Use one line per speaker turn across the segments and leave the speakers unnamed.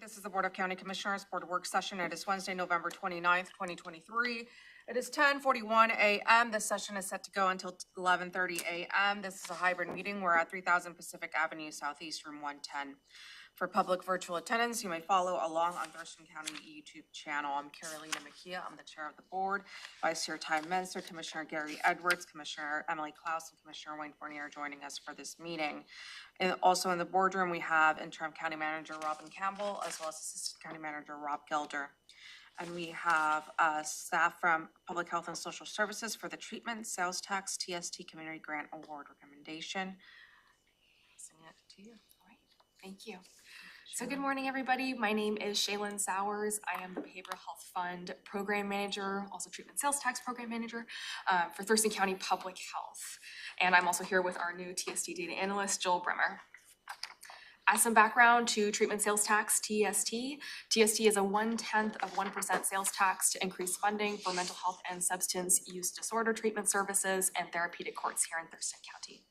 This is the Board of County Commissioners Board Work Session. It is Wednesday, November 29th, 2023. It is 10:41 a.m. This session is set to go until 11:30 a.m. This is a hybrid meeting. We're at 3000 Pacific Avenue Southeast, room 110. For public virtual attendance, you may follow along on Thurston County YouTube channel. I'm Carolina McKee. I'm the chair of the board. Vice Chair Ty Menster, Commissioner Gary Edwards, Commissioner Emily Klaus, and Commissioner Wayne Fournier joining us for this meeting. And also in the boardroom, we have interim county manager Robin Campbell, as well as assistant county manager Rob Gelder. And we have staff from Public Health and Social Services for the treatment, sales tax, TST Community Grant Award recommendation. Passing it to you.
All right, thank you. So good morning, everybody. My name is Shaylin Sowers. I am the Behavioral Health Fund Program Manager, also Treatment Sales Tax Program Manager for Thurston County Public Health. And I'm also here with our new TST data analyst, Joel Bremer. As some background to treatment sales tax, TST. TST is a 0.1% sales tax to increase funding for mental health and substance use disorder treatment services and therapeutic courts here in Thurston County.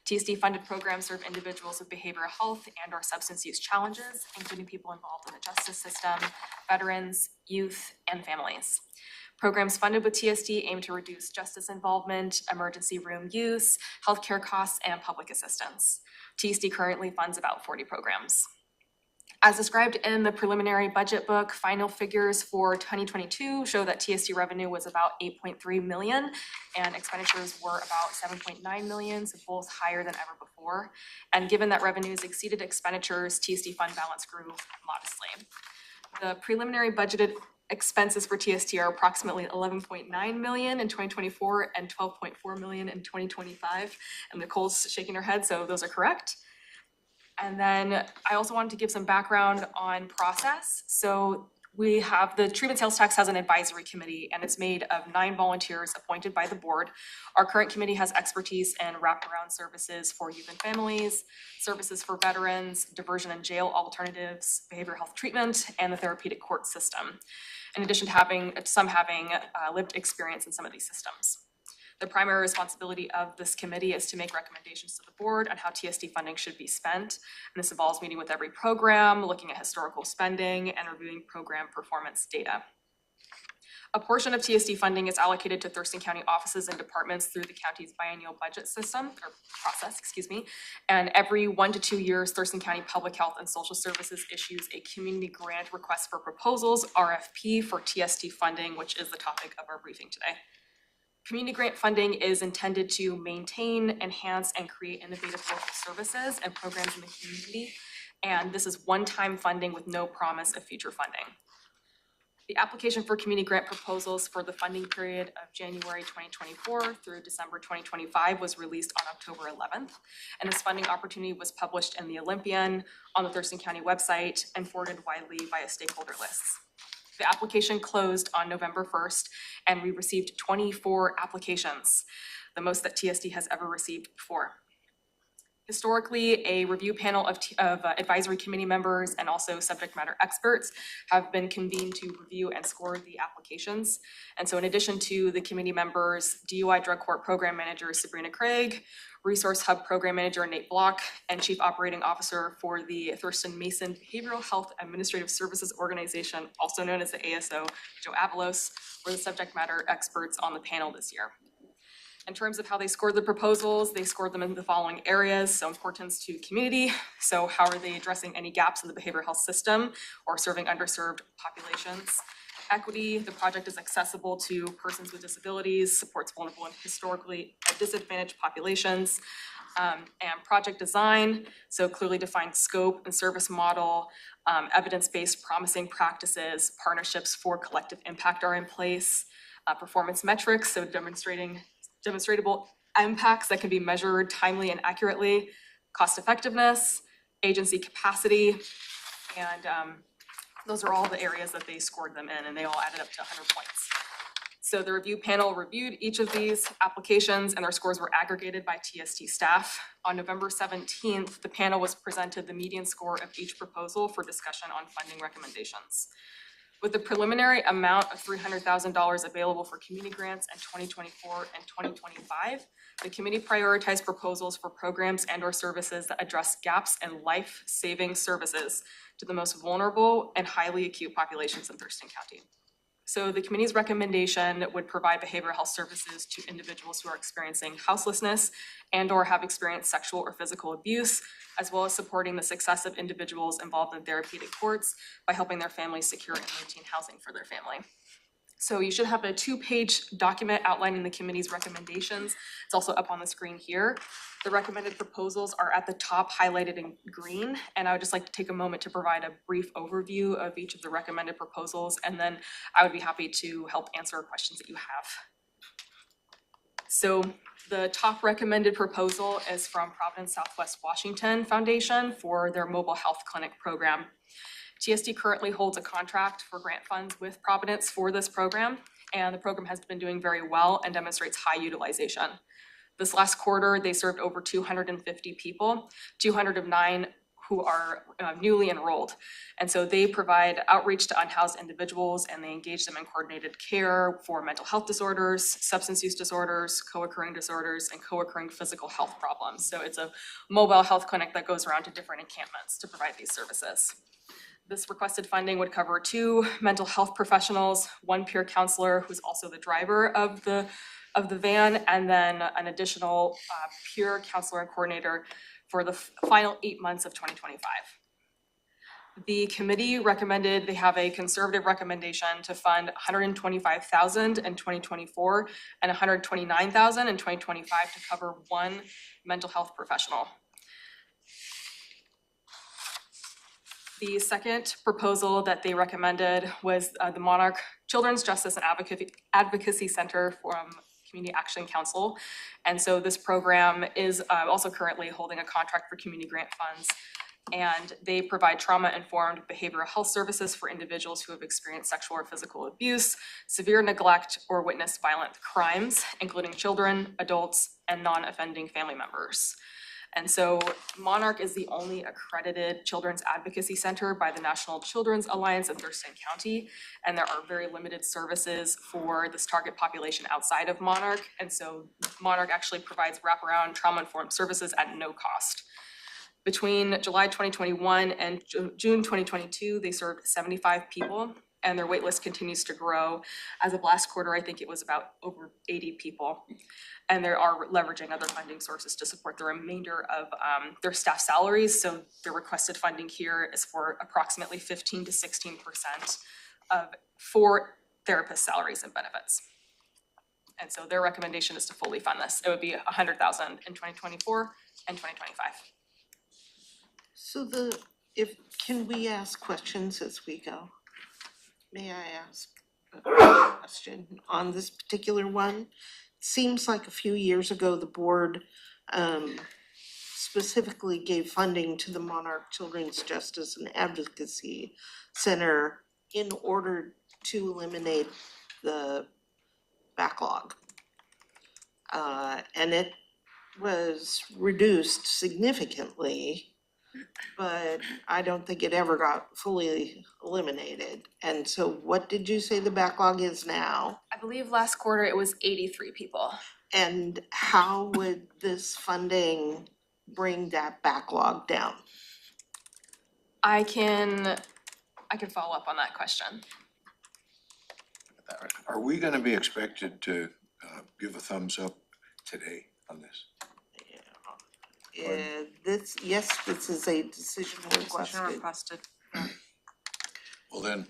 TST funded programs serve individuals with behavioral health and or substance use challenges, including people involved in the justice system, veterans, youth, and families. Programs funded with TST aim to reduce justice involvement, emergency room use, healthcare costs, and public assistance. TST currently funds about 40 programs. As described in the preliminary budget book, final figures for 2022 show that TST revenue was about 8.3 million and expenditures were about 7.9 million, so both higher than ever before. And given that revenues exceeded expenditures, TST fund balance grew modestly. The preliminary budgeted expenses for TST are approximately 11.9 million in 2024 and 12.4 million in 2025. And Nicole's shaking her head, so those are correct. And then I also wanted to give some background on process. So we have the treatment sales tax has an advisory committee and it's made of 9 volunteers appointed by the board. Our current committee has expertise in wraparound services for youth and families, services for veterans, diversion and jail alternatives, behavioral health treatment, and the therapeutic court system. In addition to having lived experience in some of these systems. The primary responsibility of this committee is to make recommendations to the board on how TST funding should be spent. And this involves meeting with every program, looking at historical spending, and reviewing program performance data. A portion of TST funding is allocated to Thurston County offices and departments through the county's biennial budget system, or process, And every 1 to 2 years, Thurston County Public Health and Social Services issues a community grant request for proposals, RFP, for TST funding, which is the topic of our briefing today. Community grant funding is intended to maintain, enhance, and create innovative local services and programs in the community. And this is one-time funding with no promise of future funding. The application for community grant proposals for the funding period of January 2024 through December 2025 was released on October 11th. And this funding opportunity was published in the Olympian, on the Thurston County website, and forwarded widely via stakeholder lists. The application closed on November 1st, and we received 24 applications, the most that TST has ever received before. Historically, a review panel of advisory committee members and also subject matter experts have been convened to review and score the applications. And so in addition to the committee members, DUI Drug Court Program Manager Sabrina Craig, Resource Hub Program Manager Nate Block, and Chief Operating Officer for the Thurston Mason Behavioral Health Administrative Services Organization, also known as the ASO, Joe Avalos, were the subject matter experts on the panel this year. In terms of how they scored the proposals, they scored them in the following areas. So importance to community. So how are they addressing any gaps in the behavioral health system or serving underserved populations? Equity, the project is accessible to persons with disabilities, supports vulnerable and historically disadvantaged populations. And project design, so clearly defined scope and service model, evidence-based promising practices, partnerships for collective impact are in place, performance metrics, so demonstratable impacts that can be measured timely and accurately, cost effectiveness, agency capacity, and those are all the areas that they scored them in, and they all added up to 100 points. So the review panel reviewed each of these applications and their scores were aggregated by TST staff. On November 17th, the panel was presented the median score of each proposal for discussion on funding recommendations. With the preliminary amount of $300,000 available for community grants in 2024 and 2025, the committee prioritized proposals for programs and/or services that address gaps in life-saving services to the most vulnerable and highly acute populations in Thurston County. So the committee's recommendation would provide behavioral health services to individuals who are experiencing houselessness and/or have experienced sexual or physical abuse, as well as supporting the success of individuals involved in therapeutic courts by helping their families secure and maintain housing for their family. So you should have a 2-page document outlining the committee's recommendations. It's also up on the screen here. The recommended proposals are at the top highlighted in green, and I would just like to take a moment to provide a brief overview of each of the recommended proposals, and then I would be happy to help answer questions that you have. So the top recommended proposal is from Providence Southwest Washington Foundation for their mobile health clinic program. TSD currently holds a contract for grant funds with Providence for this program, and the program has been doing very well and demonstrates high utilization. This last quarter, they served over 250 people, 209 who are newly enrolled. And so they provide outreach to unhoused individuals, and they engage them in coordinated care for mental health disorders, substance use disorders, co-occurring disorders, and co-occurring physical health problems. So it's a mobile health clinic that goes around to different encampments to provide these services. This requested funding would cover 2 mental health professionals, 1 peer counselor who's also the driver of the van, and then an additional peer counselor and coordinator for the final 8 months of 2025. The committee recommended, they have a conservative recommendation to fund $125,000 in 2024 and $129,000 in 2025 to cover 1 mental health professional. The second proposal that they recommended was the Monarch Children's Justice and Advocacy Center from Community Action Council. And so this program is also currently holding a contract for community grant funds, and they provide trauma-informed behavioral health services for individuals who have experienced sexual or physical abuse, severe neglect, or witnessed violent crimes, including children, adults, and non-offending family members. And so Monarch is the only accredited children's advocacy center by the National Children's Alliance in Thurston County, and there are very limited services for this target population outside of Monarch. And so Monarch actually provides wraparound trauma-informed services at no cost. Between July 2021 and June 2022, they served 75 people, and their wait list continues to grow. As of last quarter, I think it was about over 80 people. And they are leveraging other funding sources to support the remainder of their staff salaries. So the requested funding here is for approximately 15 to 16% for therapist salaries and benefits. And so their recommendation is to fully fund this. It would be $100,000 in 2024 and 2025.
So can we ask questions as we go? May I ask a question on this particular one? Seems like a few years ago, the board specifically gave funding to the Monarch Children's Justice and Advocacy Center in order to eliminate the backlog. And it was reduced significantly, but I don't think it ever got fully eliminated. And so what did you say the backlog is now?
I believe last quarter it was 83 people.
And how would this funding bring that backlog down?
I can follow up on that question.
Are we gonna be expected to give a thumbs up today on this?
This is a decision requested.
Well then,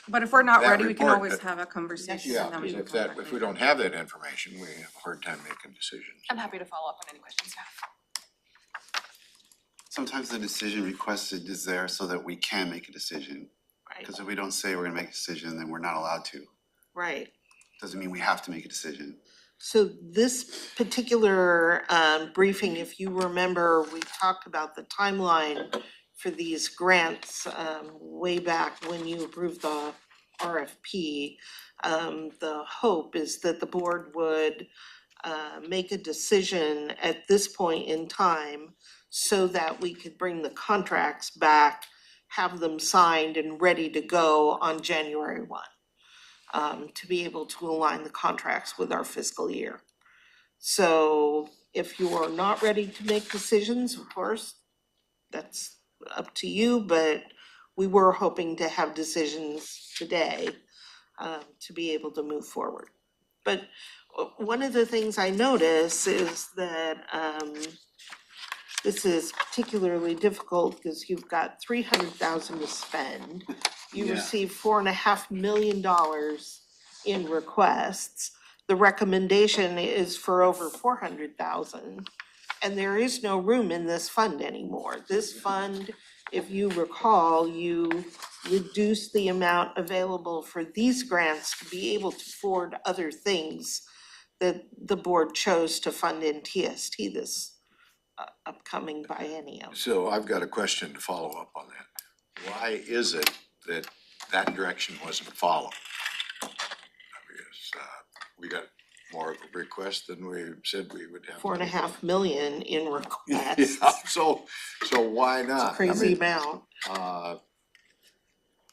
But if we're not
That
ready, we can
report
always
that-
have a conversation.
yeah,
and then we
because
can come back
if we
later.
don't have that information, we have a hard time making decisions.
I'm happy to follow up on any questions you have.
Sometimes the decision requested is there so that we can make a decision.
Right,
Because if we don't say we're gonna make a decision, then we're not allowed to.
right.
Doesn't mean we have to make a decision.
So this particular briefing, if you remember, we talked about the timeline for these grants way back when you approved the RFP. The hope is that the board would make a decision at this point in time so that we could bring the contracts back have them signed and ready to go on January 1, to be able to align the contracts with our fiscal year. So if you are not ready to make decisions, of course, that's up to you, but we were hoping to have decisions today, to be able to move forward. But one of the things I notice is that, this is particularly difficult because you've got 300,000 to spend. You
Yeah.
receive $4.5 million in requests. The recommendation is for over 400,000. And there is no room in this fund anymore. This fund, if you recall, you reduced the amount available for these grants to be able to afford other things that the board chose to fund in TST this upcoming biennium.
So I've got a question to follow up on that. Why is it that that direction wasn't followed? Because, we got more of a request than we said we would have.
$4.5 million in
Yeah,
requests.
so why not?
Crazy amount.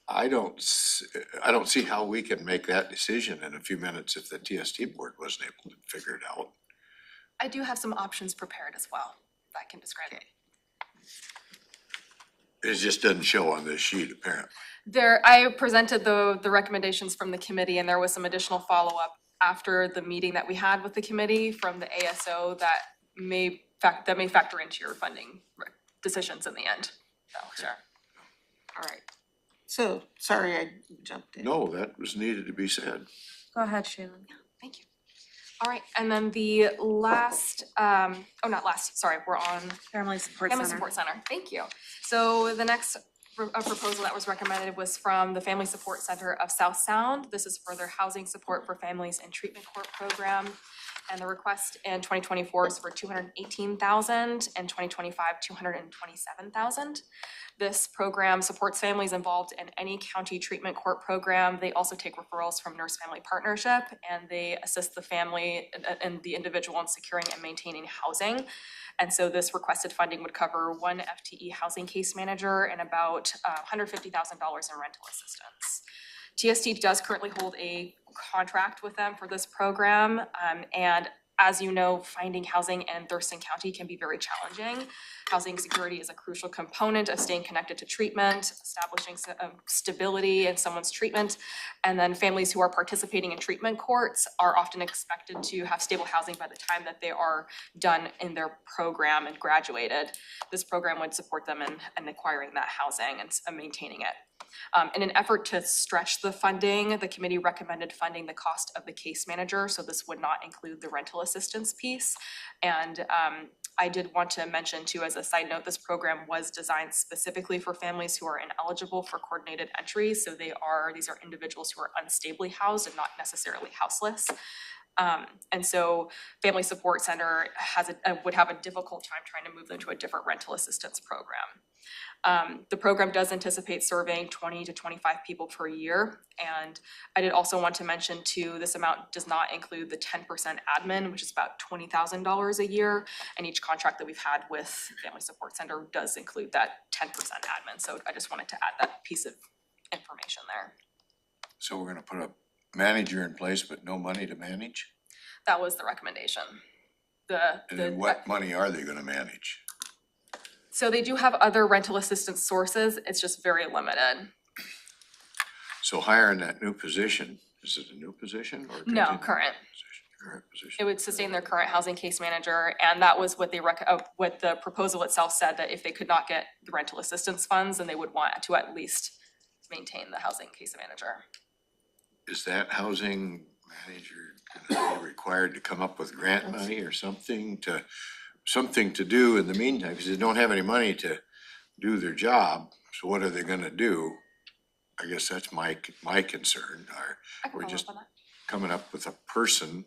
I don't see how we can make that decision in a few minutes if the TST board wasn't able to figure it out.
I do have some options prepared as well that I can describe.
It just doesn't show on this sheet apparently.
I presented the recommendations from the committee, and there was some additional follow-up after the meeting that we had with the committee from the ASO that may factor into your funding decisions in the end. So, sure.
All right. So, sorry I jumped in.
No, that was needed to be said.
Go ahead, Shaylin.
Thank you. All right, and then the last, not last, sorry, we're on
Family Support
Family
Center.
Support Center, thank you. So the next proposal that was recommended was from the Family Support Center of South Sound. This is for their housing support for families in treatment court program. And the request in 2024 is for $218,000, and 2025, $227,000. This program supports families involved in any county treatment court program. They also take referrals from Nurse Family Partnership, and they assist the family and the individual in securing and maintaining housing. And so this requested funding would cover one FTE housing case manager and about $150,000 in rental assistance. TST does currently hold a contract with them for this program, and as you know, finding housing in Thurston County can be very challenging. Housing security is a crucial component of staying connected to treatment, establishing stability in someone's treatment, and then families who are participating in treatment courts are often expected to have stable housing by the time that they are done in their program and graduated. This program would support them in acquiring that housing and maintaining it. In an effort to stretch the funding, the committee recommended funding the cost of the case manager, so this would not include the rental assistance piece. And I did want to mention too, as a side note, this program was designed specifically for families who are ineligible for coordinated entry. So these are individuals who are unstably housed and not necessarily houseless. And so Family Support Center would have a difficult time trying to move them to a different rental assistance program. The program does anticipate serving 20 to 25 people per year. And I did also want to mention too, this amount does not include the 10% admin, which is about $20,000 a year. And each contract that we've had with Family Support Center does include that 10% admin. So I just wanted to add that piece of information there.
So we're gonna put a manager in place, but no money to manage?
That was the recommendation.
And then what money are they gonna manage?
So they do have other rental assistance sources, it's just very limited.
So hiring that new position, is it a new position or?
No,
continuing
current.
position? Current position.
It would sustain their current housing case manager, and that was what what the proposal itself said, that if they could not get the rental assistance funds, then they would want to at least maintain the housing case manager.
Is that housing manager gonna be required to come up with grant money or something to do in the meantime? Because they don't have any money to do their job, so what are they gonna do? I guess that's my concern,
I can
we're
follow
just
up on that.
coming up with a person,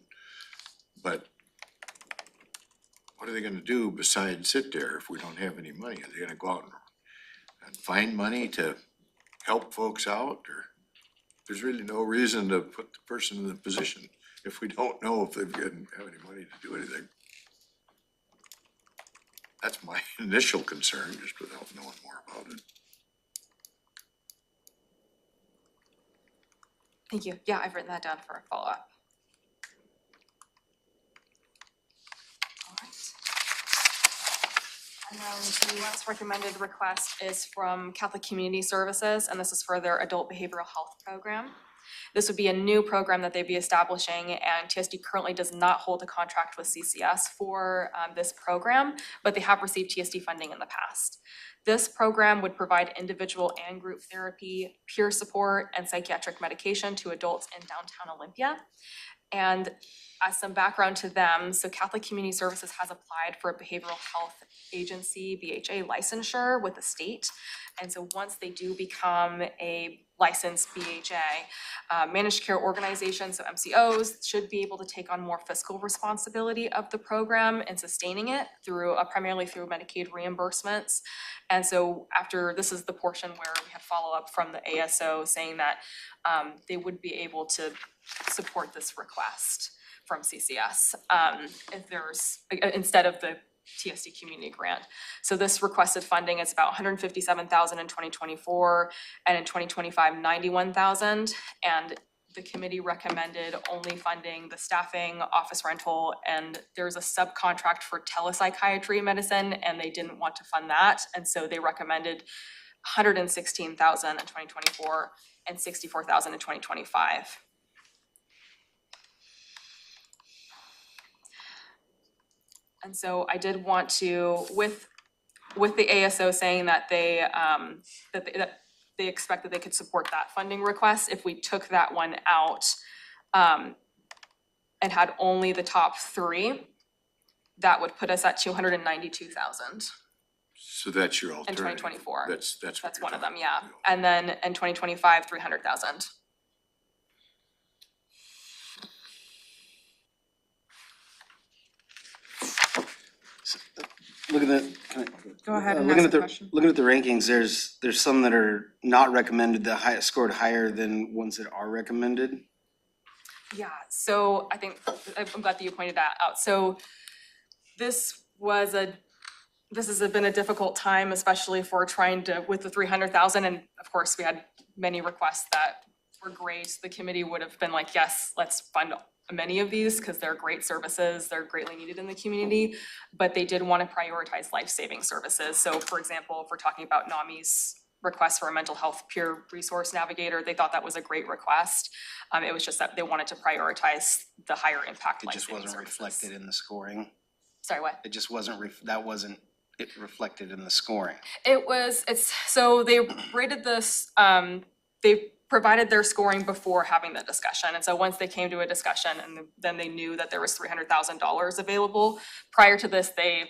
but what are they gonna do besides sit there if we don't have any money? Are they gonna go out and find money to help folks out, or? There's really no reason to put the person in the position if we don't know if they've got have any money to do anything. That's my initial concern, just without knowing more about it.
Thank you. Yeah, I've written that down for a follow-up. All right. And then the last recommended request is from Catholic Community Services, and this is for their adult behavioral health program. This would be a new program that they'd be establishing, and TSD currently does not hold a contract with CCS for this program, but they have received TSD funding in the past. This program would provide individual and group therapy, peer support, and psychiatric medication to adults in downtown Olympia. And as some background to them, so Catholic Community Services has applied for a behavioral health agency, BHA licensure with the state. And so once they do become a licensed BHA, managed care organizations, so MCOs, should be able to take on more fiscal responsibility of the program and sustaining it through, primarily through Medicaid reimbursements. And so after, this is the portion where we have follow-up from the ASO saying that they would be able to support this request from CCS if there's, instead of the TSD community grant. So this requested funding is about $157,000 in 2024, and in 2025, $91,000. And the committee recommended only funding the staffing, office rental, and there's a subcontract for telepsychiatry medicine, and they didn't want to fund that. And so they recommended $116,000 in 2024 and $64,000 in 2025. And so I did want to, with the ASO saying that they expect that they could support that funding request, if we took that one out and had only the top three, that would put us at $292,000
So that's your
in
alternative.
2024.
That's what
That's
you're
one of them,
talking
yeah.
about.
And then in 2025, $300,000.
Looking at, can I-
Go ahead and
looking
ask
at
the
the,
question.
looking at the rankings, there's some that are not recommended, that scored higher than ones that are recommended.
Yeah, so I think, I'm glad that you pointed that out. So this has been a difficult time, especially for trying to, with the 300,000, and of course, we had many requests that were great. The committee would have been like, yes, let's fund many of these, because they're great services, they're greatly needed in the community, but they did want to prioritize life-saving services. So for example, if we're talking about NAMI's request for a mental health peer resource navigator, they thought that was a great request. It was just that they wanted to prioritize the higher impact
It just
life-saving
wasn't
services.
reflected in the scoring.
Sorry, what?
It just wasn't, that wasn't it reflected in the scoring.
So they rated this, they provided their scoring before having the discussion. And so once they came to a discussion and then they knew that there was $300,000 available. Prior to this, the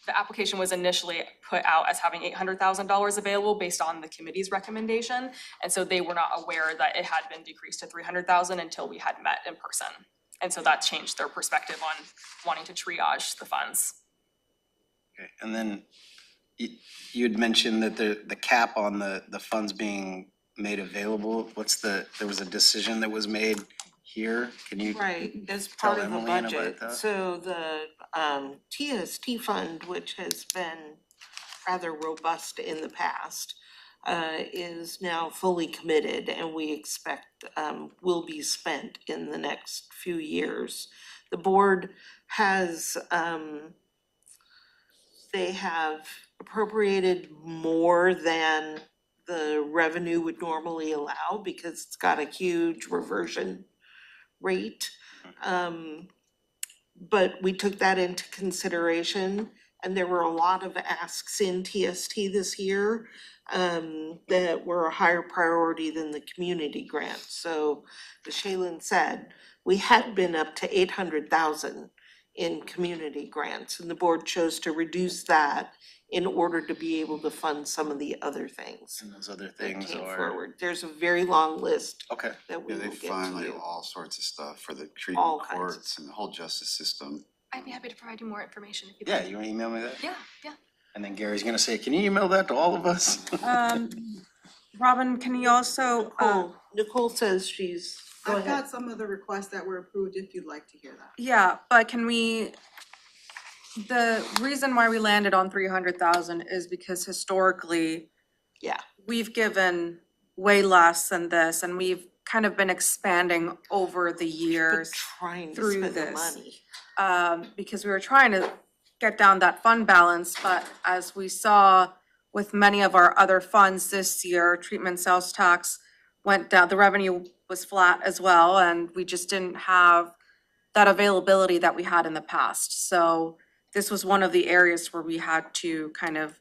application was initially put out as having $800,000 available based on the committee's recommendation. And so they were not aware that it had been decreased to $300,000 until we had met in person. And so that changed their perspective on wanting to triage the funds.
Okay, and then you had mentioned that the cap on the funds being made available, there was a decision that was made here? Can you?
Right, as
tell
part of the
Emily Ann about
budget.
that?
So the TST fund, which has been rather robust in the past, is now fully committed, and we expect will be spent in the next few years. The board has they have appropriated more than the revenue would normally allow because it's got a huge reversion rate. But we took that into consideration, and there were a lot of asks in TST this year that were a higher priority than the community grant. So as Shaylin said, we had been up to 800,000 in community grants, and the board chose to reduce that in order to be able to fund some of the other things
And those other
that
things
came
are,
forward. There's a very long list
okay,
that we
Yeah,
will
they
get
find like
to.
all sorts of stuff for the
All
treatment
kinds.
courts and the whole justice system.
I'd be happy to provide you more information if you'd
yeah,
like.
you wanna email me that?
Yeah.
And then Gary's gonna say, can you email that to all of us?
Robin, can you also,
Nicole says she's, go
I've
ahead.
got some of the requests that were approved if you'd like to hear that.
yeah, but the reason why we landed on 300,000 is because historically,
Yeah.
we've given way less than this, and we've kind of been expanding over the
But
years.
trying to
through
spend the
this.
money.
Because we were trying to get down that fund balance, but as we saw with many of our other funds this year, treatment sales tax went down, the revenue was flat as well, and we just didn't have that availability that we had in the past. So this was one of the areas where we had to kind of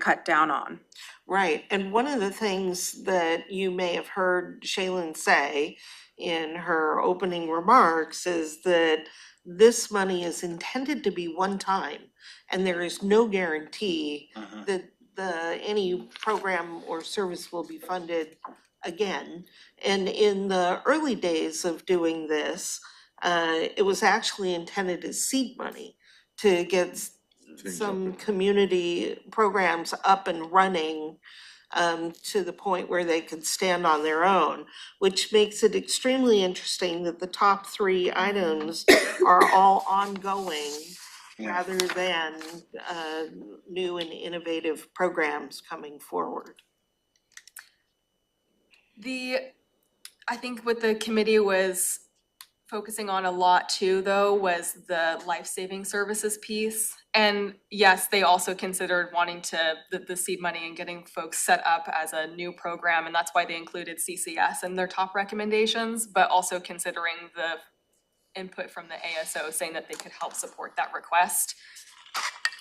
cut down on.
Right, and one of the things that you may have heard Shaylin say in her opening remarks is that this money is intended to be one time, and there is no guarantee that any program or service will be funded again. And in the early days of doing this, it was actually intended as seed money to get some community programs up and running to the point where they could stand on their own, which makes it extremely interesting that the top three items are all ongoing rather than new and innovative programs coming forward.
I think what the committee was focusing on a lot too, though, was the life-saving services piece. And yes, they also considered wanting the seed money and getting folks set up as a new program, and that's why they included CCS in their top recommendations, but also considering the input from the ASO saying that they could help support that request.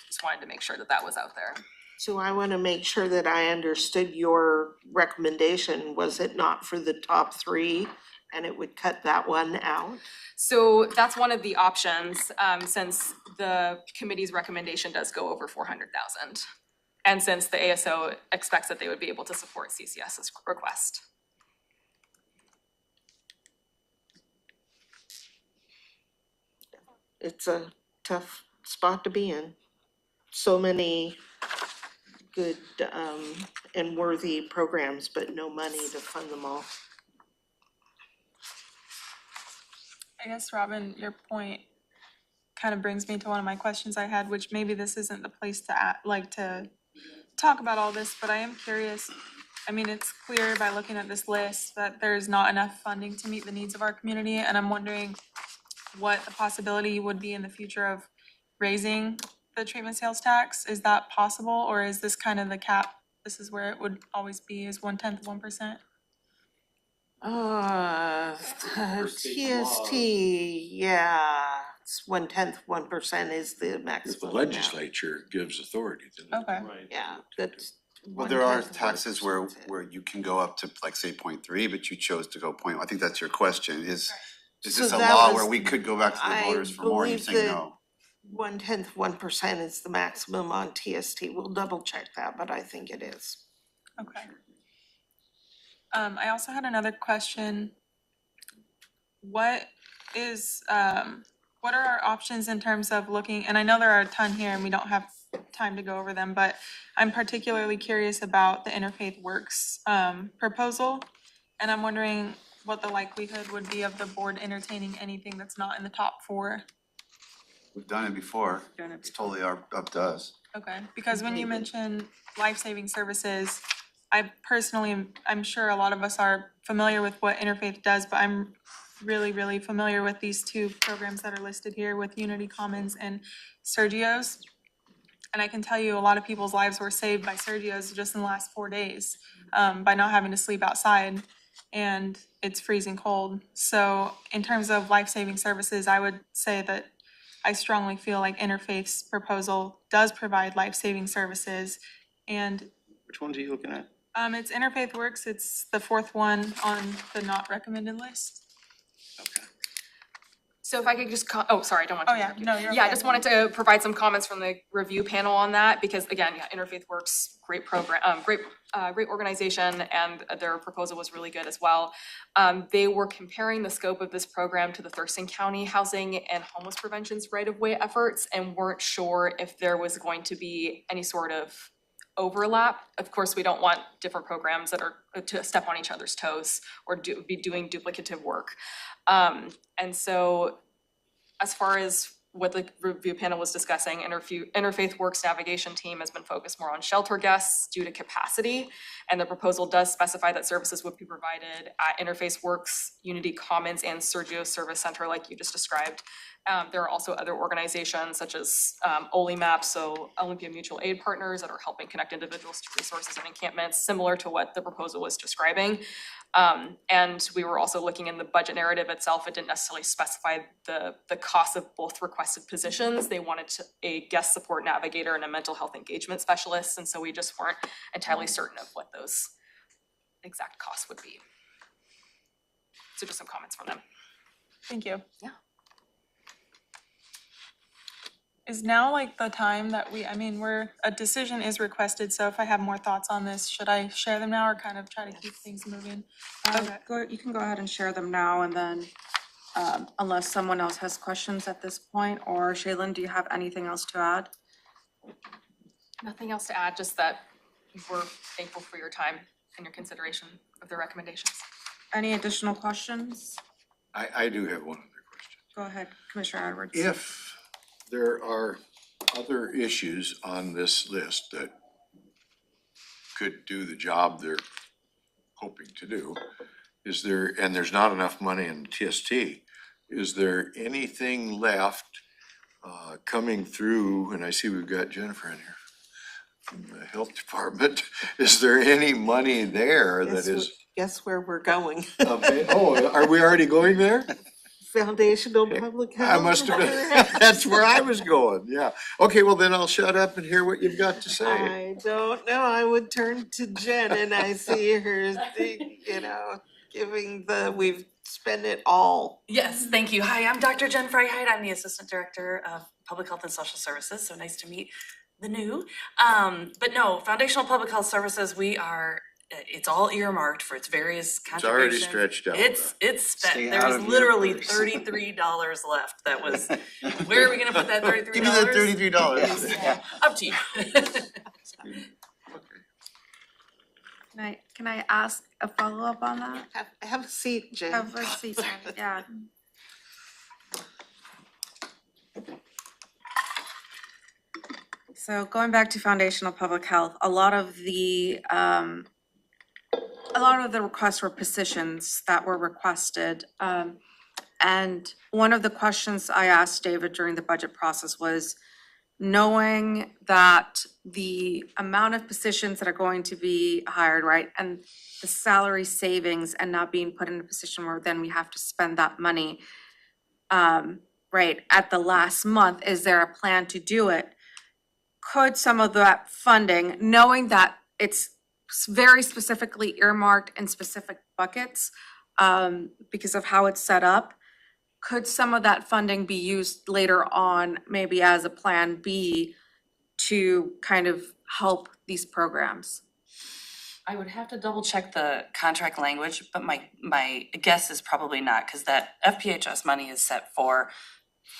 Just wanted to make sure that that was out there.
So I want to make sure that I understood your recommendation. Was it not for the top three and it would cut that one out?
So that's one of the options, since the committee's recommendation does go over 400,000. And since the ASO expects that they would be able to support CCS's request.
It's a tough spot to be in. So many good and worthy programs, but no money to fund them all.
I guess, Robin, your point kind of brings me to one of my questions I had, which maybe this isn't the place to talk about all this, but I am curious. I mean, it's clear by looking at this list that there's not enough funding to meet the needs of our community, and I'm wondering what the possibility would be in the future of raising the treatment sales tax. Is that possible, or is this kind of the cap? This is where it would always be, is 1/10 1%?
TST, yeah, it's 1/10, 1% is the
If the
maximum.
legislature gives authority, then.
Okay.
Yeah, that's.
Well, there are
1/10
taxes where
1%.
you can go up to like say 0.3, but you chose to go point, I think that's your question, is
So
this a
that
law
was-
where we could go back to the
I
voters for more, and you're
believe
saying
that-
no?
1/10, 1% is the maximum on TST. We'll double check that, but I think it is.
Okay. I also had another question. What are our options in terms of looking, and I know there are a ton here and we don't have time to go over them, but I'm particularly curious about the Interfaith Works proposal. And I'm wondering what the likelihood would be of the board entertaining anything that's not in the top four.
We've done it before, it's totally up to us.
Okay, because when you mention life-saving services, I personally, I'm sure a lot of us are familiar with what Interfaith does, but I'm really, really familiar with these two programs that are listed here with Unity Commons and Sergio's. And I can tell you a lot of people's lives were saved by Sergio's just in the last 4 days, by not having to sleep outside, and it's freezing cold. So in terms of life-saving services, I would say that I strongly feel like Interfaith's proposal does provide life-saving services. And
Which ones are you looking at?
it's Interfaith Works, it's the fourth one on the not recommended list.
Okay.
So if I could just, sorry, I don't want to.
Oh, yeah,
interrupt you.
no, you're
Yeah, I
okay.
just wanted to provide some comments from the review panel on that, because again, yeah, Interfaith Works, great program, great organization, and their proposal was really good as well. They were comparing the scope of this program to the Thurston County Housing and Homeless Prevention's right-of-way efforts, and weren't sure if there was going to be any sort of overlap. Of course, we don't want different programs that are to step on each other's toes or be doing duplicative work. And so as far as what the review panel was discussing, Interfaith Works navigation team has been focused more on shelter guests due to capacity. And the proposal does specify that services would be provided at Interfaith Works, Unity Commons, and Sergio Service Center, like you just described. There are also other organizations such as OLIMAP, so Olympia Mutual Aid Partners, that are helping connect individuals to resources and encampments, similar to what the proposal was describing. And we were also looking in the budget narrative itself, it didn't necessarily specify the cost of both requested positions. They wanted a guest support navigator and a mental health engagement specialist, and so we just weren't entirely certain of what those exact costs would be. So just some comments from them.
Thank you.
Yeah.
Is now like the time that a decision is requested, so if I have more thoughts on this, should I share them now or kind of try to keep things moving?
You can go ahead and share them now, and then, unless someone else has questions at this point, or Shaylin, do you have anything else to add?
Nothing else to add, just that we're thankful for your time and your consideration of the recommendations.
Any additional questions?
I do have one other question.
Go ahead, Commissioner Edwards.
If there are other issues on this list that could do the job they're hoping to do, and there's not enough money in TST, is there anything left coming through, and I see we've got Jennifer in here from the health department, is there any money there that is?
Guess where we're going?
Oh, are we already going there?
Foundational Public Health.
I must have been, that's where I was going, yeah. Okay, well then I'll shut up and hear what you've got to say.
I don't know, I would turn to Jen and I see her, giving we've spent it all.
Yes, thank you. Hi, I'm Dr. Jen Freiheit. I'm the Assistant Director of Public Health and Social Services, so nice to meet the new. But no, Foundational Public Health Services, it's all earmarked for its various
It's already
contributions.
stretched out.
It's spent.
Stay
There
out
was
of your
literally
purse.
$33 left. That was, where are we gonna put that $33?
Give me that $33.
Up to you.
Can I ask a follow-up on that?
Have a seat, Jen.
Have a seat, yeah. So going back to foundational public health, a lot of the requests were positions that were requested. And one of the questions I asked David during the budget process was, knowing that the amount of positions that are going to be hired, right, and the salary savings and not being put in a position where then we have to spend that money, right, at the last month, is there a plan to do it? Could some of that funding, knowing that it's very specifically earmarked in specific buckets, because of how it's set up, could some of that funding be used later on, maybe as a plan B, to kind of help these programs?
I would have to double check the contract language, but my guess is probably not, because that FPHS money is set for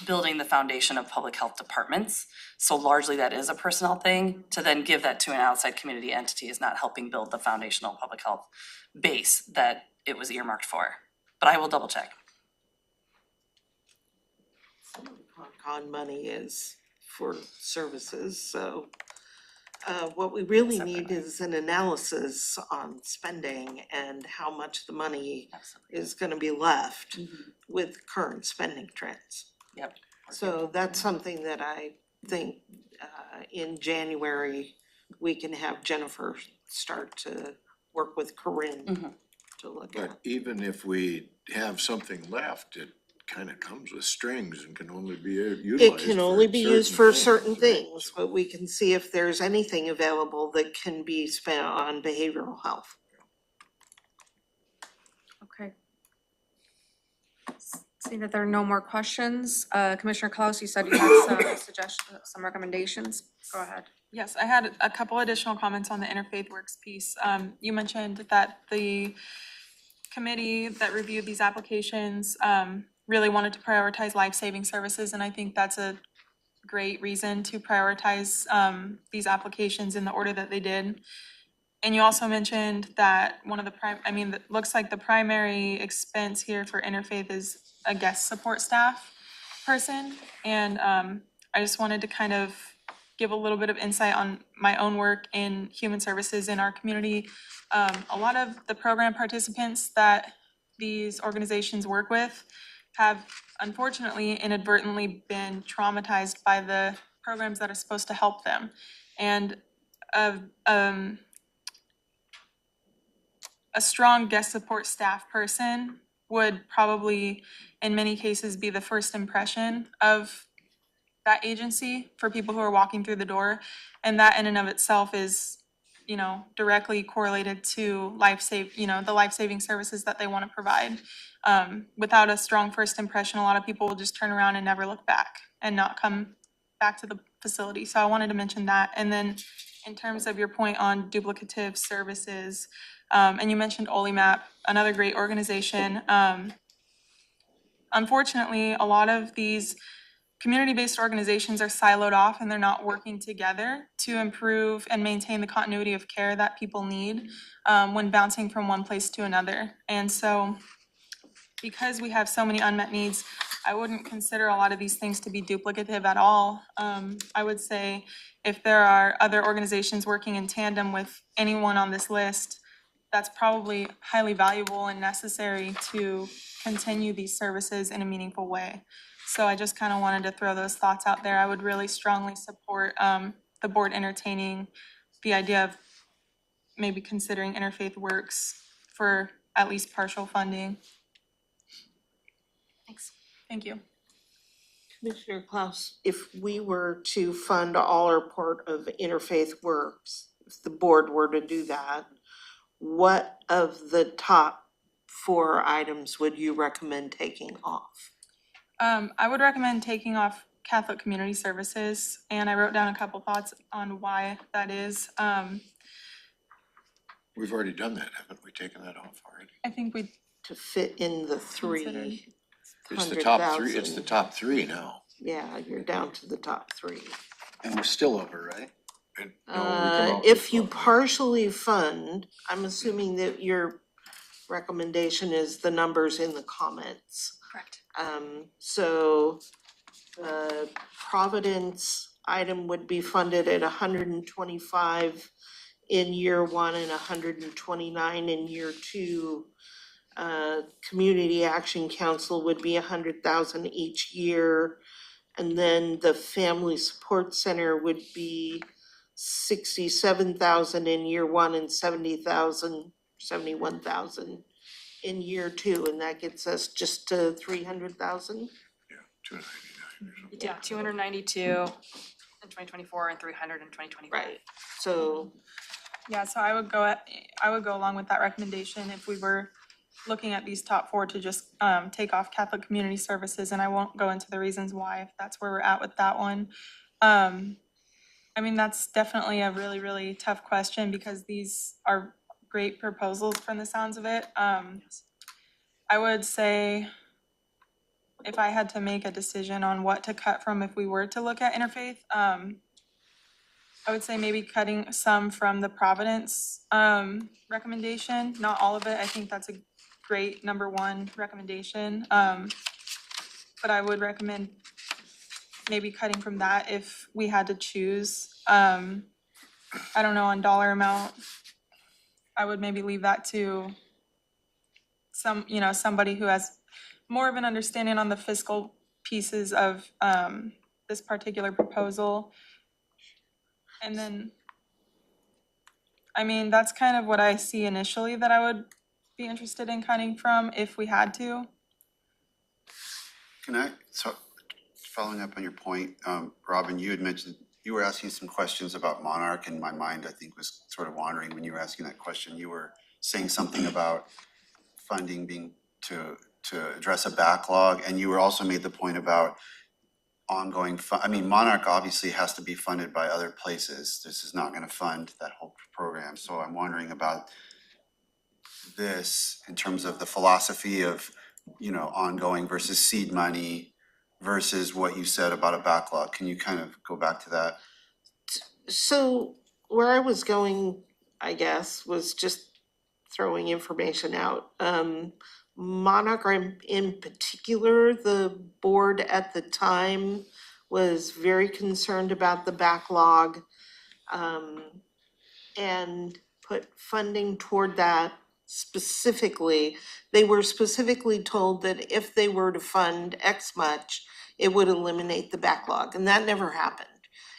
building the foundation of public health departments. So largely that is a personnel thing. To then give that to an outside community entity is not helping build the foundational public health base that it was earmarked for. But I will double check.
Con money is for services, so what we really need
Separately.
is an analysis on spending and how much the money
Absolutely.
is gonna be left with current spending trends.
Yep.
So that's something that I think in January, we can have Jennifer start to work with Corinne to look at.
But even if we have something left, it kind of comes with strings and can only be utilized.
It can only be used for certain
right?
things, but we can see if there's anything available that can be spent on behavioral health.
Okay. Seeing that there are no more questions, Commissioner Klaus, you said you had some suggestions, some recommendations. Go ahead.
Yes, I had a couple additional comments on the Interfaith Works piece. You mentioned that the committee that reviewed these applications really wanted to prioritize life-saving services, and I think that's a great reason to prioritize these applications in the order that they did. And you also mentioned that one of the looks like the primary expense here for Interfaith is a guest support staff person, and I just wanted to kind of give a little bit of insight on my own work in human services in our community. A lot of the program participants that these organizations work with have unfortunately inadvertently been traumatized by the programs that are supposed to help them. And a strong guest support staff person would probably, in many cases, be the first impression of that agency for people who are walking through the door. And that in and of itself is, you know, directly correlated to the life-saving services that they want to provide. Without a strong first impression, a lot of people will just turn around and never look back and not come back to the facility. So I wanted to mention that. And then in terms of your point on duplicative services, and you mentioned OliMap, another great organization. Unfortunately, a lot of these community-based organizations are siloed off and they're not working together to improve and maintain the continuity of care that people need when bouncing from one place to another. And so because we have so many unmet needs, I wouldn't consider a lot of these things to be duplicative at all. I would say if there are other organizations working in tandem with anyone on this list, that's probably highly valuable and necessary to continue these services in a meaningful way. So I just kind of wanted to throw those thoughts out there. I would really strongly support the board entertaining the idea of maybe considering Interfaith Works for at least partial funding.
Thanks.
Thank you.
Commissioner Klaus, if we were to fund all or part of Interfaith Works, if the board were to do that, what of the top 4 items would you recommend taking off?
I would recommend taking off Catholic Community Services, and I wrote down a couple thoughts on why that is.
We've already done that, haven't we? Taken that off already?
I think we
To fit in the
Considered.
300,000.
It's the top 3, it's the top 3 now.
Yeah, you're down to the top 3.
And we're still over, right?
And, no, we come out
If
with
you
one.
partially fund, I'm assuming that your recommendation is the numbers in the comments.
Correct.
So the Providence item would be funded at 125 in year 1 and 129 in year 2. Community Action Council would be 100,000 each year. And then the Family Support Center would be 67,000 in year 1 and 71,000 in year 2, and that gets us just to 300,000.
Yeah, 299 or something.
Yeah, 292 in 2024 and 300 in 2025.
Right. So
Yeah, so I would go along with that recommendation if we were looking at these top 4 to just take off Catholic Community Services, and I won't go into the reasons why, if that's where we're at with that one. I mean, that's definitely a really, really tough question because these are great proposals from the sounds of it. I would say if I had to make a decision on what to cut from if we were to look at interfaith, I would say maybe cutting some from the Providence recommendation, not all of it. I think that's a great number 1 recommendation. But I would recommend maybe cutting from that if we had to choose. I don't know, on dollar amount, I would maybe leave that to somebody who has more of an understanding on the fiscal pieces of this particular proposal. And then, I mean, that's kind of what I see initially that I would be interested in cutting from if we had to.
So following up on your point, Robin, you had mentioned, you were asking some questions about Monarch, and my mind, I think, was sort of wandering when you were asking that question. You were saying something about funding being to address a backlog, and you were also made the point about ongoing I mean, Monarch obviously has to be funded by other places. This is not gonna fund that whole program, so I'm wondering about this in terms of the philosophy of, ongoing versus seed money versus what you said about a backlog. Can you kind of go back to that?
So where I was going, I guess, was just throwing information out. Monarch in particular, the board at the time was very concerned about the backlog. And put funding toward that specifically. They were specifically told that if they were to fund X much, it would eliminate the backlog, and that never happened.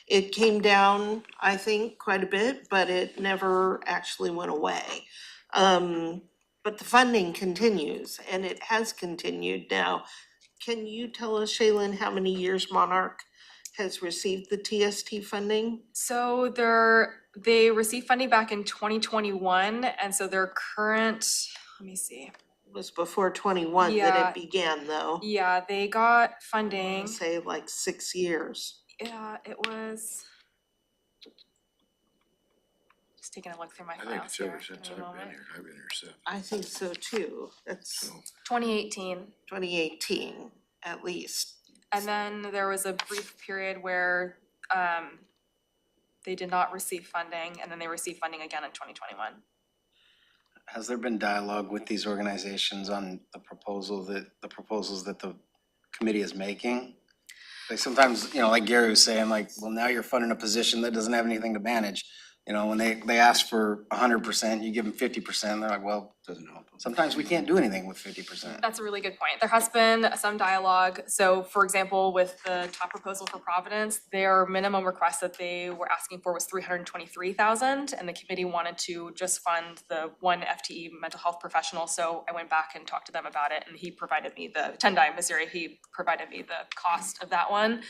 It came down, I think, quite a bit, but it never actually went away. But the funding continues, and it has continued now. Can you tell us, Shaylin, how many years Monarch has received the TST funding?
So they received funding back in 2021, and so their current, let me see.
It was before 21 that
Yeah.
it began, though.
Yeah, they got
I
funding.
wanna say like 6 years.
Yeah, it was. Just taking a look through my
I think
files
it's
here.
ever since
Give me a
I've been
moment.
here. I've been here since.
I think so too. That's
So
2018.
2018 at least.
And then there was a brief period where they did not receive funding, and then they received funding again in 2021.
Has there been dialogue with these organizations on the proposals that the committee is making? Like sometimes, like Gary was saying, like, well, now you're funding a position that doesn't have anything to manage. When they ask for 100%, you give them 50%, they're like, well,
Doesn't help.
sometimes we can't do anything with 50%.
That's a really good point. There has been some dialogue. So for example, with the top proposal for Providence, their minimum request that they were asking for was $323,000, and the committee wanted to just fund the one FTE mental health professional. So I went back and talked to them about it, and he provided me Tendai Missouri, he provided me the cost of that one.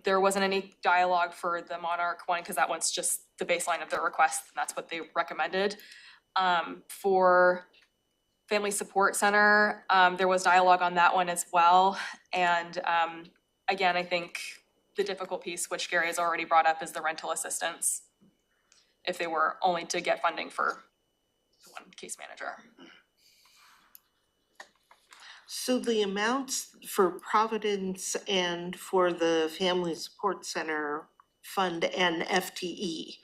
There wasn't any dialogue for the Monarch one, because that one's just the baseline of their request, and that's what they recommended. For Family Support Center, there was dialogue on that one as well. And again, I think the difficult piece, which Gary has already brought up, is the rental assistance. If they were only to get funding for the one case manager.
So the amounts for Providence and for the Family Support Center Fund and FTE,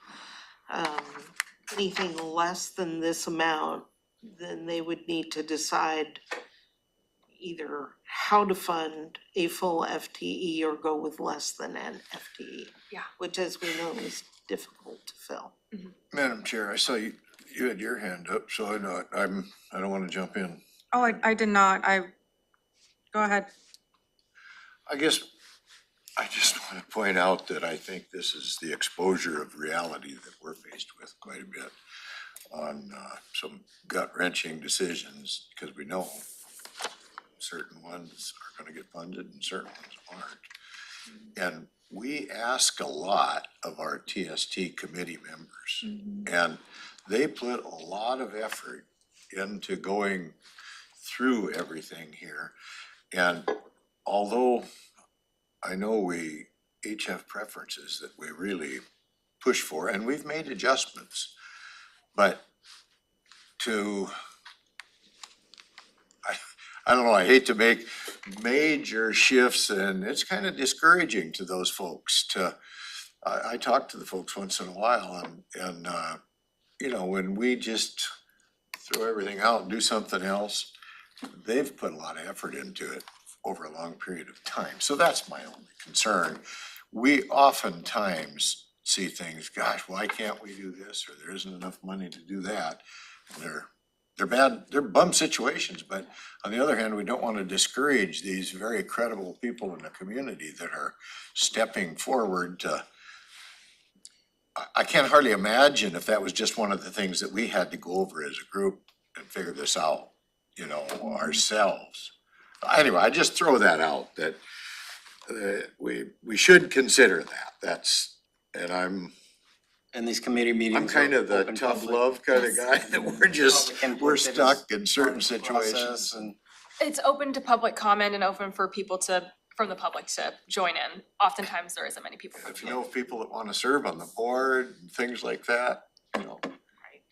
anything less than this amount, then they would need to decide either how to fund a full FTE or go with less than an FTE.
Yeah.
Which, as we know, is difficult to fill.
Madam Chair, I saw you had your hand up, so I don't wanna jump in.
Oh, I did not. Go ahead.
I guess I just wanna point out that I think this is the exposure of reality that we're faced with quite a bit on some gut-wrenching decisions, because we know certain ones are gonna get funded and certain ones aren't. And we ask a lot of our TST committee members, and they put a lot of effort into going through everything here. And although I know we each have preferences that we really push for, and we've made adjustments, but I don't know, I hate to make major shifts, and it's kind of discouraging to those folks I talk to the folks once in a while, and when we just throw everything out and do something else, they've put a lot of effort into it over a long period of time. So that's my only concern. We oftentimes see things, gosh, why can't we do this? Or there isn't enough money to do that. They're bad, they're bum situations, but on the other hand, we don't want to discourage these very credible people in the community that are stepping forward to. I can't hardly imagine if that was just one of the things that we had to go over as a group and figure this out, ourselves. Anyway, I just throw that out, that we should consider that.
And these committee meetings.
I'm kind of the
open
tough
public.
love kind of guy, that we're stuck in certain situations.
And
It's open to public comment and open for people from the public to join in. Oftentimes there isn't many people.
If you know of people that want to serve on the board and things like that,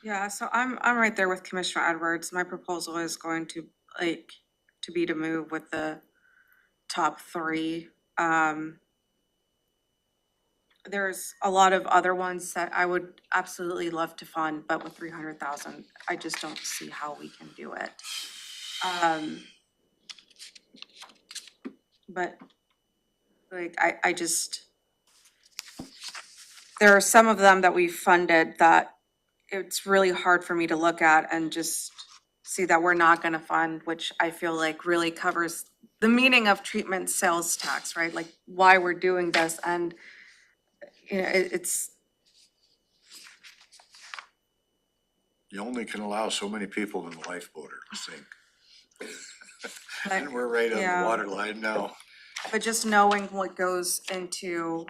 Yeah, so I'm right there with Commissioner Edwards. My proposal is going to be to move with the top three. There's a lot of other ones that I would absolutely love to fund, but with 300,000, I just don't see how we can do it. But like, I just, there are some of them that we funded that it's really hard for me to look at and just see that we're not gonna fund, which I feel like really covers the meaning of treatment sales tax, right? Like why we're doing this, and you know, it's,
You only can allow so many people in the lifeboat or sink.
like,
And we're right on
yeah.
the water line now.
But just knowing what goes into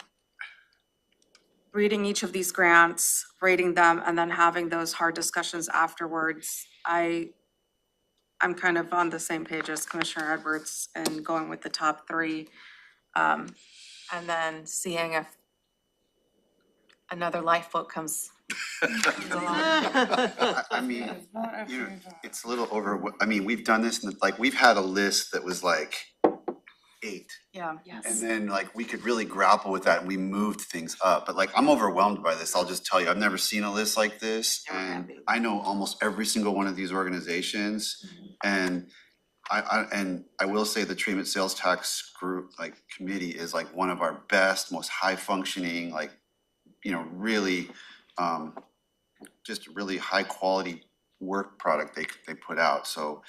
reading each of these grants, rating them, and then having those hard discussions afterwards, I'm kind of on the same page as Commissioner Edwards and going with the top three. And then seeing if another lifeboat comes along.
I mean, you know, it's a little I mean, we've done this, and like, we've had a list that was like 8.
Yeah.
And
Yes.
then like, we could really grapple with that and we moved things up, but like, I'm overwhelmed by this, I'll just tell you, I've never seen a list like this. And I know almost every single one of these organizations, and I will say the treatment sales tax group, like, committee is like one of our best, most high functioning, like, you know, really, just really high quality work product they put out. So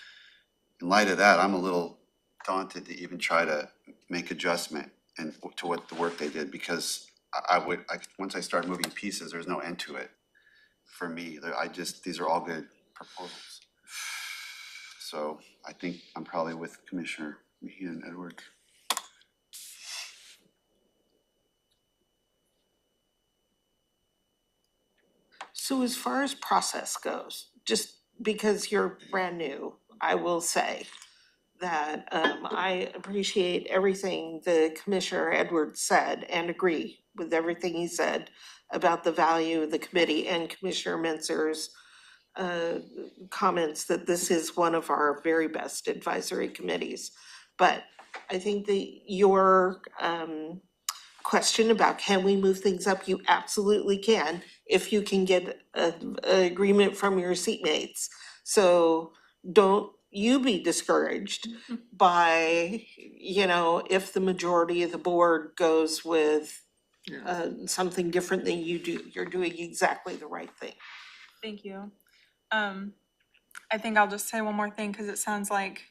in light of that, I'm a little daunted to even try to make adjustment and to what the work they did, because once I start moving pieces, there's no end to it for me. These are all good proposals. So I think I'm probably with Commissioner Mejia and Edward.
So as far as process goes, just because you're brand new, I will say that I appreciate everything the Commissioner Edwards said and agree with everything he said about the value of the committee, and Commissioner Mentzer's comments that this is one of our very best advisory committees. But I think that your question about can we move things up, you absolutely can, if you can get an agreement from your seatmates. So don't you be discouraged by, you know, if the majority of the board goes with something different than you do. You're doing exactly the right thing.
Thank you. I think I'll just say one more thing, because it sounds like,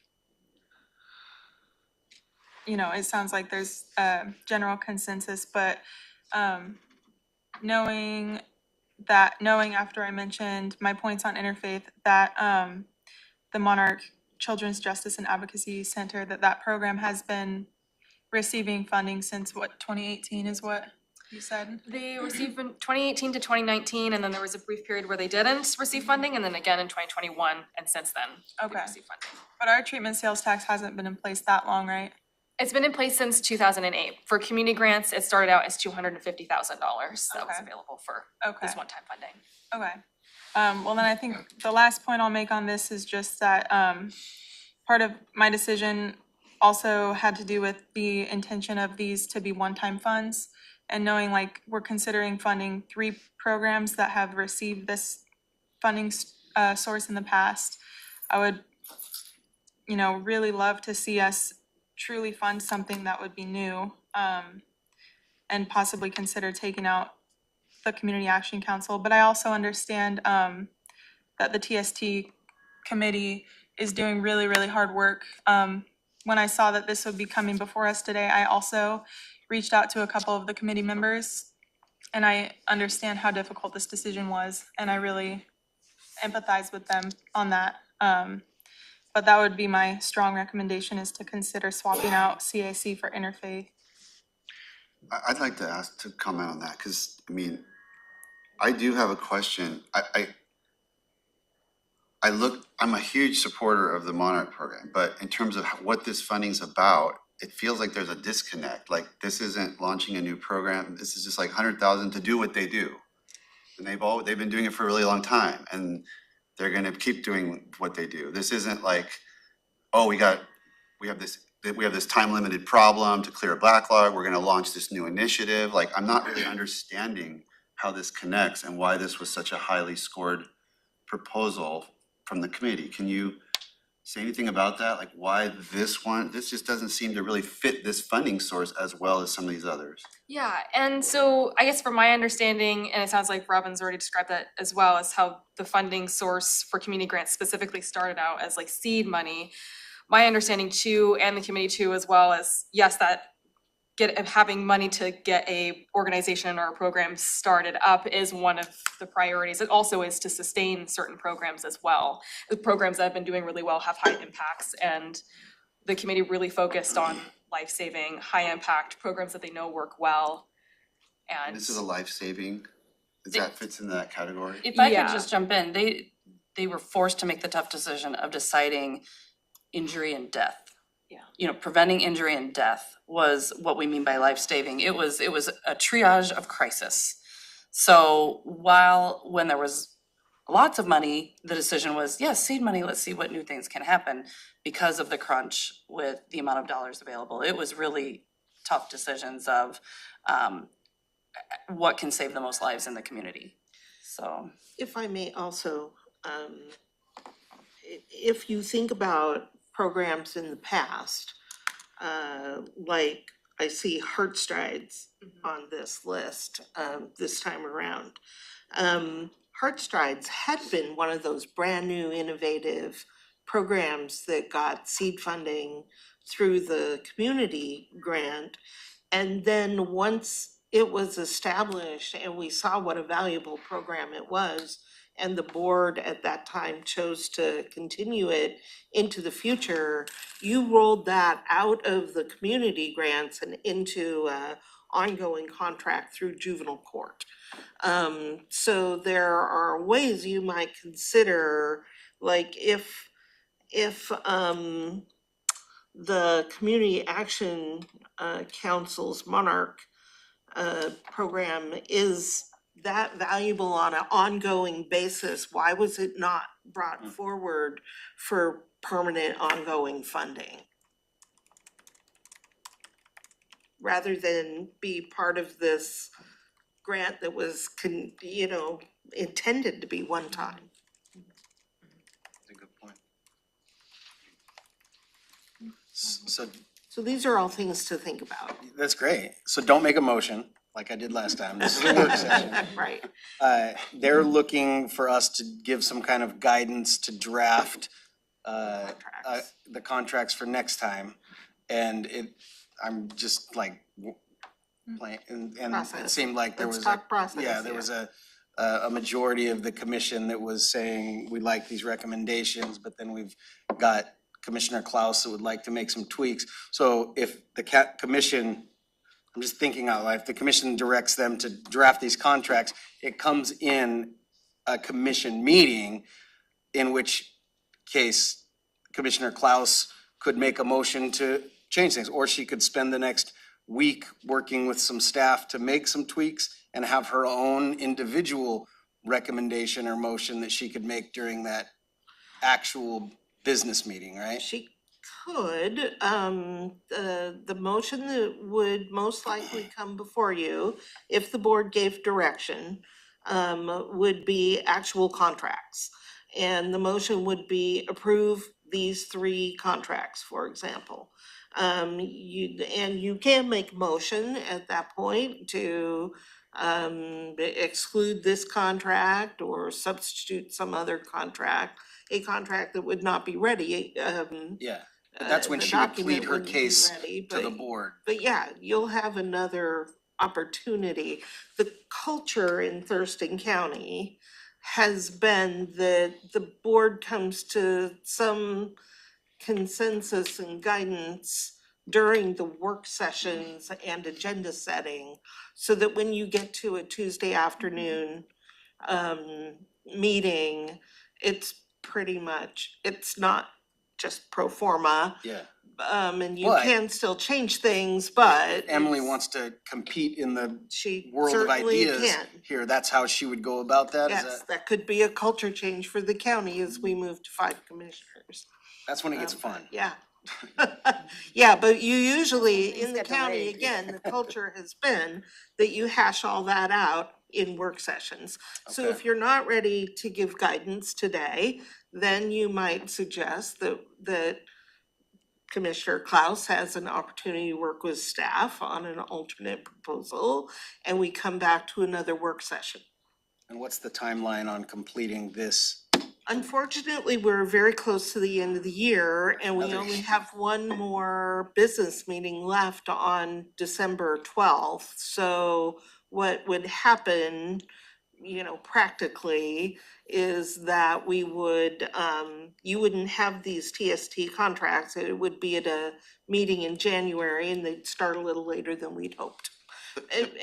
you know, it sounds like there's a general consensus, but knowing after I mentioned my points on interfaith, that the Monarch Children's Justice and Advocacy Center, that program has been receiving funding since what, 2018 is what you said?
They received in 2018 to 2019, and then there was a brief period where they didn't receive funding, and then again in 2021, and since then, they've
Okay.
received funding.
But our treatment sales tax hasn't been in place that long, right?
It's been in place since 2008. For community grants, it started out as $250,000 that was
Okay.
available for
Okay.
this one-time funding.
Okay. Well, then I think the last point I'll make on this is just that part of my decision also had to do with the intention of these to be one-time funds, and knowing like we're considering funding 3 programs that have received this funding source in the past. I would, you know, really love to see us truly fund something that would be new, and possibly consider taking out the Community Action Council. But I also understand that the TST committee is doing really, really hard work. When I saw that this would be coming before us today, I also reached out to a couple of the committee members, and I understand how difficult this decision was, and I really empathize with them on that. But that would be my strong recommendation, is to consider swapping out CAC for interfaith.
I'd like to comment on that, because, I mean, I do have a question. I'm a huge supporter of the Monarch program, but in terms of what this funding's about, it feels like there's a disconnect. Like, this isn't launching a new program. This is just like 100,000 to do what they do. And they've been doing it for a really long time, and they're gonna keep doing what they do. This isn't like, oh, we have this time-limited problem to clear a backlog, we're gonna launch this new initiative. Like, I'm not really understanding how this connects and why this was such a highly scored proposal from the committee. Can you say anything about that? Like why this one? This just doesn't seem to really fit this funding source as well as some of these others.
Yeah, and so I guess from my understanding, and it sounds like Robin's already described that as well, as how the funding source for community grants specifically started out as like seed money. My understanding too, and the committee too, as well as, yes, that having money to get a organization or a program started up is one of the priorities. It also is to sustain certain programs as well. The programs that have been doing really well have high impacts, and the committee really focused on life-saving, high-impact programs that they know work well. And
This is a life-saving, that fits into that category?
If I could
Yeah.
just jump in, they were forced to make the tough decision of deciding injury and death.
Yeah.
You know, preventing injury and death was what we mean by life-saving. It was a triage of crisis. So when there was lots of money, the decision was, yes, seed money, let's see what new things can happen because of the crunch with the amount of dollars available. It was really tough decisions of what can save the most lives in the community, so.
If I may also, if you think about programs in the past, like I see Heart Strides on this list, this time around. Heart Strides had been one of those brand new innovative programs that got seed funding through the community grant. And then once it was established and we saw what a valuable program it was, and the board at that time chose to continue it into the future, you rolled that out of the community grants and into a ongoing contract through juvenile court. So there are ways you might consider, like if the Community Action Council's Monarch program is that valuable on an ongoing basis, why was it not brought forward for permanent ongoing funding? Rather than be part of this grant that was intended to be one time.
That's a good point. So
So these are all things to think about.
that's great. So don't make a motion like I did last time. This is a work session.
Right.
They're looking for us to give some kind of guidance to draft
Contracts.
the contracts for next time. And I'm just like playing, and it
Process.
seemed like there
Let's
was
talk process,
yeah, there was a majority of the commission that was saying, we like these recommendations, but then we've got Commissioner Klaus that would like to make some tweaks. So if the commission, I'm just thinking out loud, if the commission directs them to draft these contracts, it comes in a commission meeting, in which case Commissioner Klaus could make a motion to change things, or she could spend the next week working with some staff to make some tweaks and have her own individual recommendation or motion that she could make during that actual business meeting, right?
She could, the motion that would most likely come before you, if the board gave direction, would be actual contracts. And the motion would be approve these 3 contracts, for example. You can make motion at that point to exclude this contract or substitute some other contract, a contract that would not be ready.
Yeah, but that's when
The
she would
document
plead her
wouldn't be
case
ready,
to the
but-
board.
But yeah, you'll have another opportunity. The culture in Thurston County has been that the board comes to some consensus and guidance during the work sessions and agenda setting, so that when you get to a Tuesday afternoon meeting, it's pretty much, it's not just pro forma.
Yeah.
And you
But-
can still change things, but
Emily
it's-
wants to compete in the
she
world of
certainly
ideas
can.
here. That's how she would go about that? Is
Yes,
that,
that could be a culture change for the county as we move to 5 commissioners.
that's when it gets fun.
Yeah. Yeah, but you usually, in
Things
the
get
county,
delayed.
again, the culture has been that you hash all that out in work sessions. So
Okay.
if you're not ready to give guidance today, then you might suggest that Commissioner Klaus has an opportunity to work with staff on an alternate proposal, and we come back to another work session.
And what's the timeline on completing this?
Unfortunately, we're very close to the end of the year, and we
Another
only
issue.
have one more business meeting left on December 12th. So what would happen, practically, is that we would, you wouldn't have these TST contracts. It would be at a meeting in January, and they'd start a little later than we'd hoped.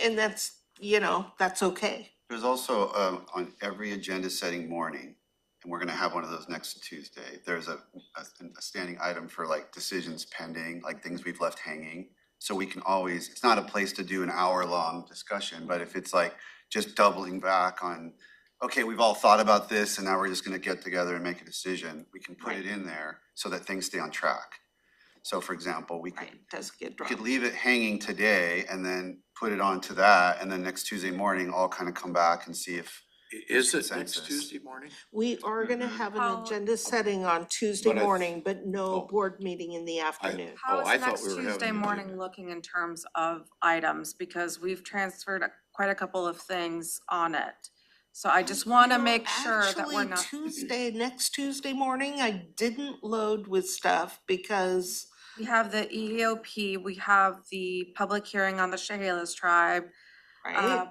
And that's, that's okay.
There's also, on every agenda setting morning, and we're gonna have one of those next Tuesday, there's a standing item for like decisions pending, like things we've left hanging. So we can always, it's not a place to do an hour-long discussion, but if it's like just doubling back on, okay, we've all thought about this and now we're just gonna get together and make a decision, we can put it in there so that things stay on track. So for example, we could,
Right, it does get
we
dropped.
could leave it hanging today and then put it onto that, and then next Tuesday morning, all kind of come back and see if
Is it next
Consensus.
Tuesday morning?
We are gonna have an
How-
agenda setting on Tuesday
But I th-
morning, but no
oh.
board meeting in the afternoon.
How
Oh,
is
I thought
next
we were having
Tuesday
an
morning
agenda.
looking in terms of items? Because we've transferred quite a couple of things on it. So I just wanna make sure that we're not.
Actually, next Tuesday morning, I didn't load with stuff because,
We have the EEOP, we have the public hearing on the Chehalis tribe.
right?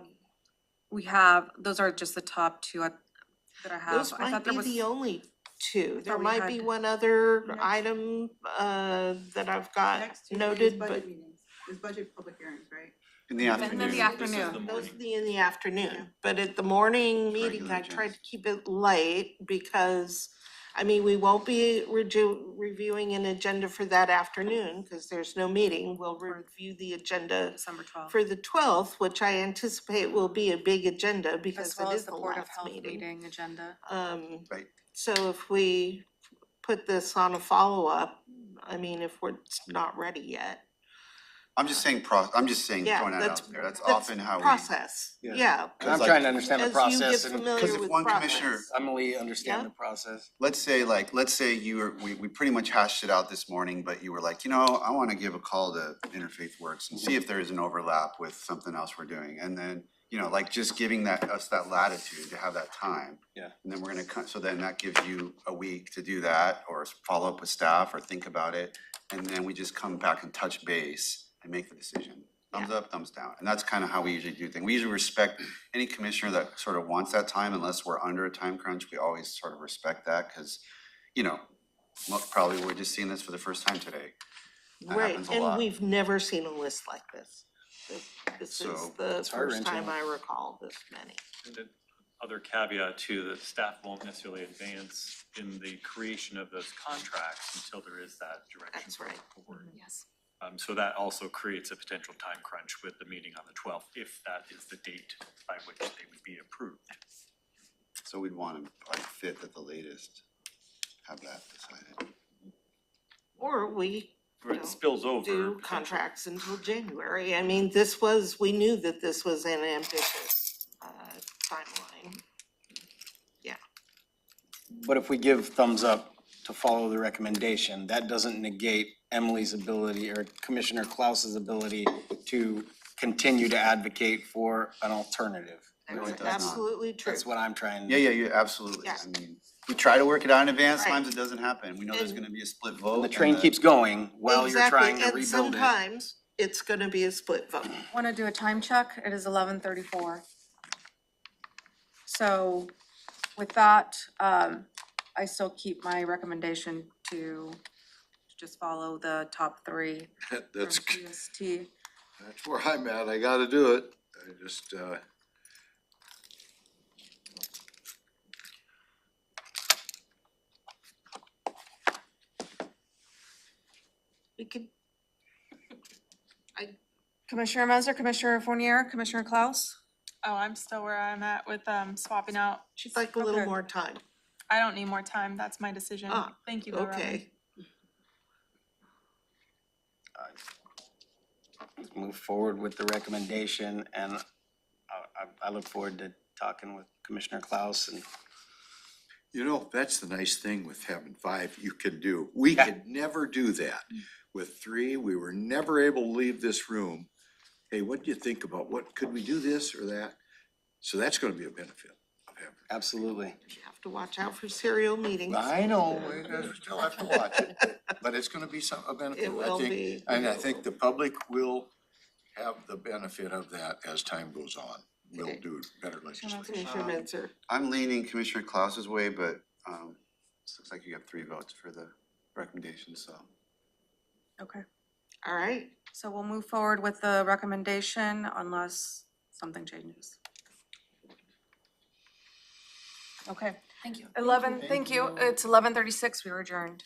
We have, those are just the top two that I have.
Those
I
might
thought there
be
was.
the only two. There
we
might be
had-
one other
Next-
item, that I've got
Next Tuesday is
noted, but
budget meetings, is budget public hearings, right?
in the
And
afternoon.
then the afternoon.
those are in the afternoon. But at the morning meeting,
Regular
I tried
agendas.
to keep it light because, we won't be reviewing an agenda for that afternoon because there's no meeting. We'll review the agenda
December 12th.
for the 12th, which I anticipate will be a big agenda because
As well
it
as
is
the
the
Board of
last
Health
meeting.
meeting agenda.
Right.
So if we put this on a follow-up, if we're not ready yet.
I'm just saying, I'm just saying,
Yeah,
throwing that
that's-
out there, that's often how we.
Process,
Yeah.
yeah.
And I'm
like-
trying to understand the
As you get
process and
familiar
Because if
with
one
process.
commissioner-
Emily understand
Yeah.
the process.
Let's say we pretty much hashed it out this morning, but you were like, I wanna give a call to Interfaith Works and see if there is an overlap with something else we're doing. And then, just giving us that latitude to have that time.
Yeah.
And then we're gonna so then that gives you a week to do that, or follow up with staff, or think about it. And then we just come back and touch base and make the decision. Thumbs up, thumbs down. And that's kind of how we usually do things. We usually respect any commissioner that sort of wants that time, unless we're under a time crunch. We always sort of respect that, because, probably we're just seeing this for the first time today. That
Right,
happens a
and
lot.
we've never seen a list like this. This is
So,
the
it's
first time
heart-wrenching.
I recall this many.
And the other caveat too, that staff won't necessarily advance in the creation of those contracts until there is that direction.
That's right.
from the board.
Yes.
So that also creates a potential time crunch with the meeting on the 12th, if that is the date by which they would be approved.
So we'd want to, like, fit at the latest, have that decided.
Or we
Or it spills over.
do
potentially.
contracts until January. We knew that this was an ambitious timeline.
But if we give thumbs up to follow the recommendation, that doesn't negate Emily's ability or Commissioner Klaus's ability to continue to advocate for an alternative.
No, it does not.
Absolutely true.
That's what I'm trying.
Yeah, absolutely.
Yeah.
We try to work it out in advance,
Right.
sometimes it doesn't happen. We know there's
And-
gonna be a split vote.
The train keeps going while you're trying to
Exactly, and
rebuild it.
sometimes it's gonna be a split vote.
Want to do a time check? It is 11:34. So with that, I still keep my recommendation to just follow the top three from
That's,
CST.
that's where I'm at. I gotta do it. I just,
We could,
Commissioner Mezger, Commissioner Fournier, Commissioner Klaus?
Oh, I'm still where I'm at with swapping out.
she'd like a little
Okay.
more time.
I don't need more time, that's my decision.
Ah,
Thank you, though, Robin.
Okay,
Move forward with the recommendation, and I look forward to talking with Commissioner Klaus and
You know, that's the nice thing with having five you can do. We
Yeah.
could never do that. With three, we were never able to leave this room. Hey, what do you think about, what, could we do this or that? So that's gonna be a benefit of having.
absolutely.
You have to watch out for serial meetings.
I know, we still have to watch it, but it's gonna be a benefit.
It will
I think,
be.
and I think the public will have the benefit of that as time goes on. We'll
Okay.
do better legislation.
Commissioner Mensah.
I'm leaning Commissioner Klaus's way, but this looks like you have 3 votes for the recommendation, so.
Okay,
All right,
so we'll move forward with the recommendation unless something changes. Okay,
Thank you.
11, thank you. It's 11:36, we were adjourned.